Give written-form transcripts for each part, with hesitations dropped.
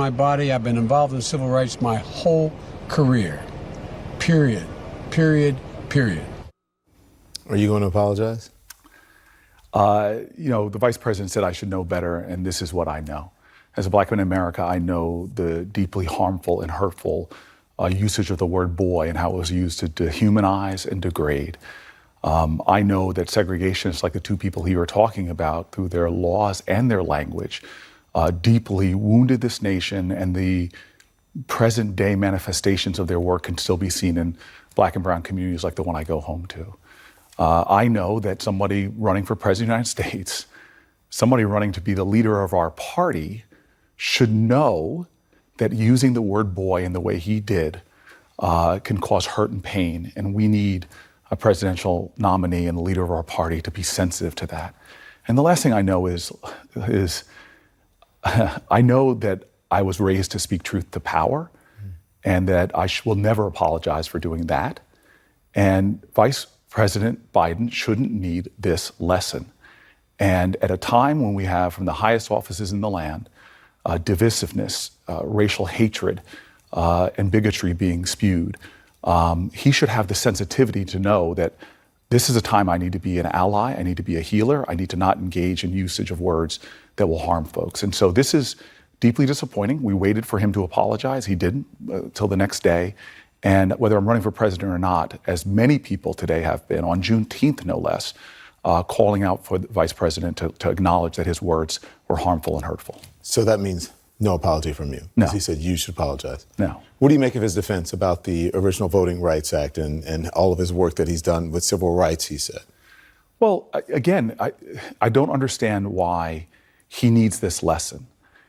My body, I've been involved in civil rights my whole career. Period. Period. Period. Are you going to apologize? The vice president said I should know better, and this is what I know. As a black man in America, I know the deeply harmful and hurtful usage of the word boy and how it was used to dehumanize and degrade. I know that segregationists, like the two people here are talking about, through their laws and their language, deeply wounded this nation, and the present day manifestations of their work can still be seen in black and brown communities like the one I go home to. I know that somebody running for president of the United States, somebody running to be the leader of our party, should know that using the word boy in the way he did can cause hurt and pain, and we need a presidential nominee and the leader of our party to be sensitive to that. And the last thing I know is I know that I was raised to speak truth to power, and that I will never apologize for doing that. And Vice President Biden shouldn't need this lesson. And at a time when we have, from the highest offices in the land, divisiveness, racial hatred, and bigotry being spewed, he should have the sensitivity to know that this is a time I need to be an ally, I need to be a healer, I need to not engage in usage of words that will harm folks. And so this is deeply disappointing. We waited for him to apologize. He didn't till the next day. And whether I'm running for president or not, as many people today have been, on Juneteenth no less, calling out for the vice president to acknowledge that his words were harmful and hurtful. So that means no apology from you? No. He said you should apologize? No. What do you make of his defense about the Original Voting Rights Act and all of his work that he's done with civil rights, he said? Well, again, I don't understand why he needs this lesson.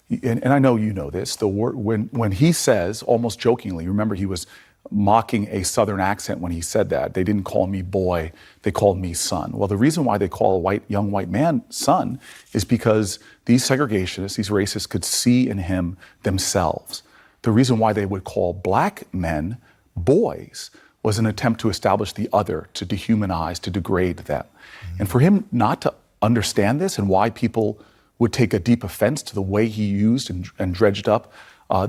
And I know you know this. The word, when he says, almost jokingly, remember he was mocking a Southern accent when he said that. They didn't call me boy, they called me son. Well, the reason why they call a young white man son is because these segregationists, these racists, could see in him themselves. The reason why they would call black men boys was an attempt to establish the other, to dehumanize, to degrade them. And for him not to understand this, and why people would take a deep offense to the way he used and dredged up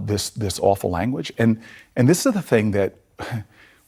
this awful language. And this is the thing that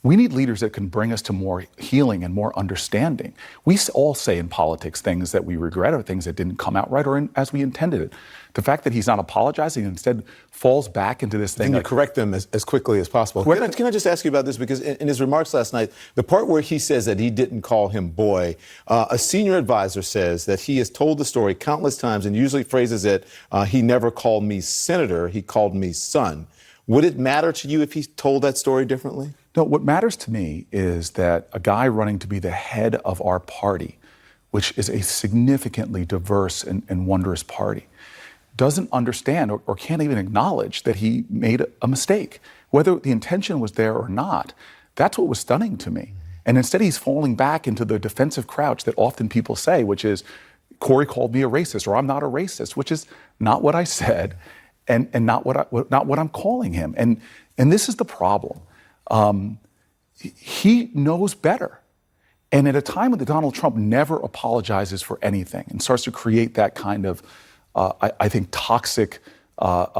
we need leaders that can bring us to more healing and more understanding. We all say in politics things that we regret or things that didn't come out right or as we intended it. The fact that he's not apologizing and instead falls back into this thing. Can you correct them as quickly as possible? Can I just ask you about this? Because in his remarks last night, the part where he says that he didn't call him boy, a senior advisor says that he has told the story countless times and usually phrases it, he never called me senator, he called me son. Would it matter to you if he told that story differently? No, what matters to me is that a guy running to be the head of our party, which is a significantly diverse and wondrous party, doesn't understand or can't even acknowledge that he made a mistake. Whether the intention was there or not, that's what was stunning to me. And instead he's falling back into the defensive crouch that often people say, which is, Cory called me a racist, or I'm not a racist, which is not what I said and not what I'm calling him. And this is the problem. He knows better. And at a time when Donald Trump never apologizes for anything and starts to create that kind of, I think, toxic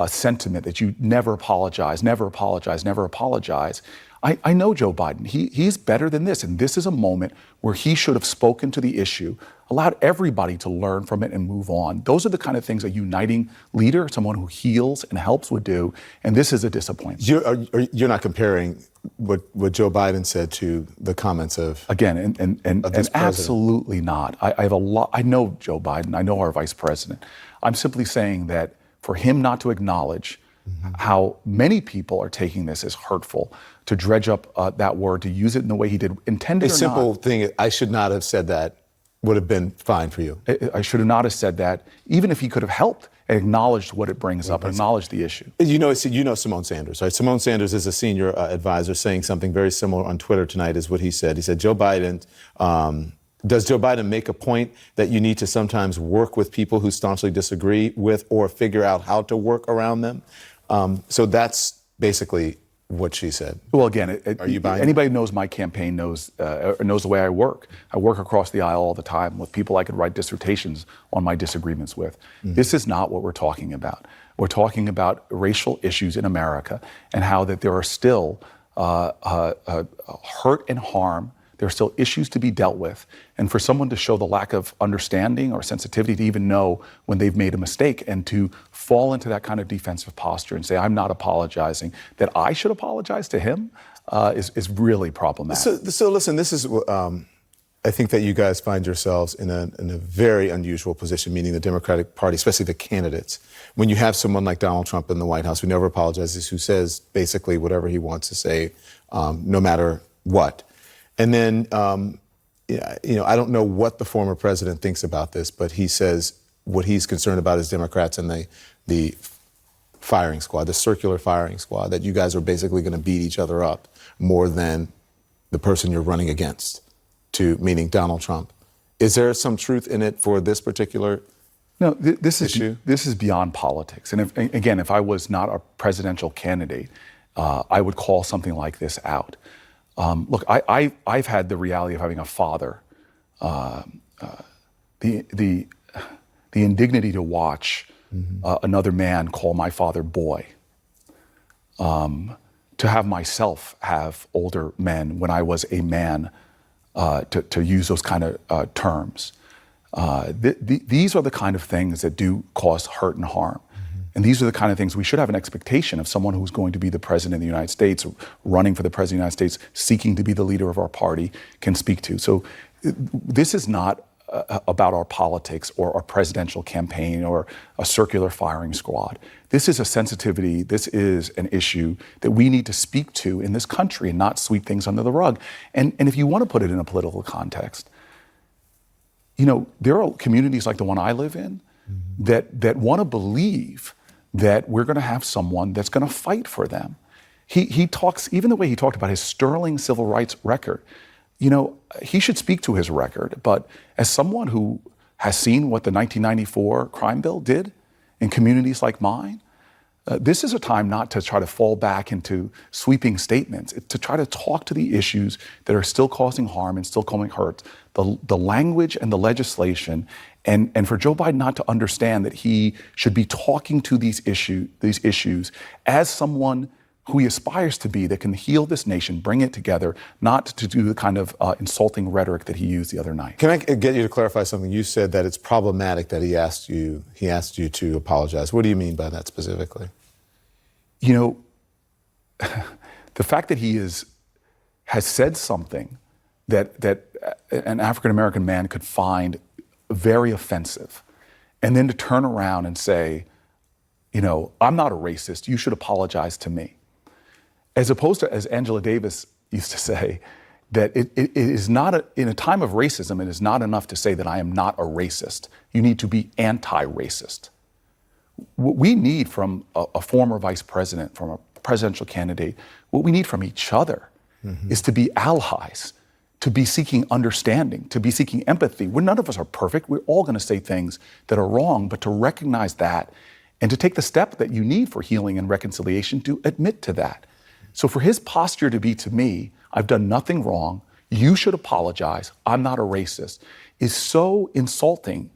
sentiment that you never apologize, never apologize, never apologize. I know Joe Biden. He's better than this. And this is a moment where he should have spoken to the issue, allowed everybody to learn from it and move on. Those are the kind of things a uniting leader, someone who heals and helps, would do. And this is a disappointment. You're not comparing what Joe Biden said to the comments of again, and absolutely not. I have a lot. I know Joe Biden. I know our vice president. I'm simply saying that for him not to acknowledge how many people are taking this as hurtful, to dredge up that word, to use it in the way he did, intended or not. A simple thing, I should not have said that, would have been fine for you. I should have not have said that, even if he could have helped and acknowledged what it brings up, and acknowledged the issue. You know Simone Sanders, right? Simone Sanders is a senior advisor saying something very similar on Twitter tonight is what he said. He said, Joe Biden, does Joe Biden make a point that you need to sometimes work with people who staunchly disagree with or figure out how to work around them? So that's basically what she said. Well, again, are you buying anybody who knows my campaign knows the way I work. I work across the aisle all the time with people I could write dissertations on my disagreements with. This is not what we're talking about. We're talking about racial issues in America and how that there are still hurt and harm. There are still issues to be dealt with. And for someone to show the lack of understanding or sensitivity to even know when they've made a mistake and to fall into that kind of defensive posture and say, I'm not apologizing, that I should apologize to him is really problematic. So listen, this is, I think that you guys find yourselves in a very unusual position, meaning the Democratic Party, especially the candidates. When you have someone like Donald Trump in the White House who never apologizes, who says basically whatever he wants to say, no matter what. And then, I don't know what the former president thinks about this, but he says what he's concerned about is Democrats and the firing squad, the circular firing squad, that you guys are basically going to beat each other up more than the person you're running against, meaning Donald Trump. Is there some truth in it for this particular issue? This is beyond politics. And if I was not a presidential candidate, I would call something like this out. Look, I've had the reality of having a father, the indignity to watch another man call my father boy, to have myself have older men when I was a man, to use those kind of terms. These are the kind of things that do cause hurt and harm. And these are the kind of things we should have an expectation of someone who's going to be the president of the United States, running for the president of the United States, seeking to be the leader of our party, can speak to. So this is not about our politics or our presidential campaign or a circular firing squad. This is a sensitivity, this is an issue that we need to speak to in this country and not sweep things under the rug. And if you want to put it in a political context, there are communities like the one I live in that want to believe that we're going to have someone that's going to fight for them. He talks, even the way he talked about his sterling civil rights record, he should speak to his record. But as someone who has seen what the 1994 crime bill did in communities like mine, this is a time not to try to fall back into sweeping statements. It's to try to talk to the issues that are still causing harm and still causing hurt, the language and the legislation, and for Joe Biden not to understand that he should be talking to these issues as someone who he aspires to be, that can heal this nation, bring it together, not to do the kind of insulting rhetoric that he used the other night. Can I get you to clarify something? You said that it's problematic that he asked you to apologize. What do you mean by that specifically? The fact that he has said something that an African-American man could find very offensive, and then to turn around and say, I'm not a racist, you should apologize to me. As opposed to, as Angela Davis used to say, that it is not, in a time of racism, it is not enough to say that I am not a racist. You need to be anti-racist. What we need from a former vice president, from a presidential candidate, what we need from each other is to be allies, to be seeking understanding, to be seeking empathy. None of us are perfect. We're all going to say things that are wrong, but to recognize that and to take the step that you need for healing and reconciliation to admit to that. So for his posture to be to me, I've done nothing wrong, you should apologize, I'm not a racist, is so insulting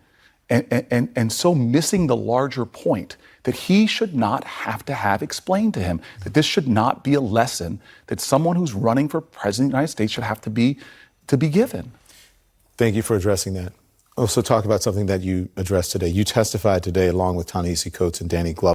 and so missing the larger point that he should not have to have explained to him, that this should not be a lesson that someone who's running for president of the United States should have to be given. Thank you for addressing that. Also talk about something that you addressed today. You testified today along with Ta-Nehisi Coates and Danny Glover.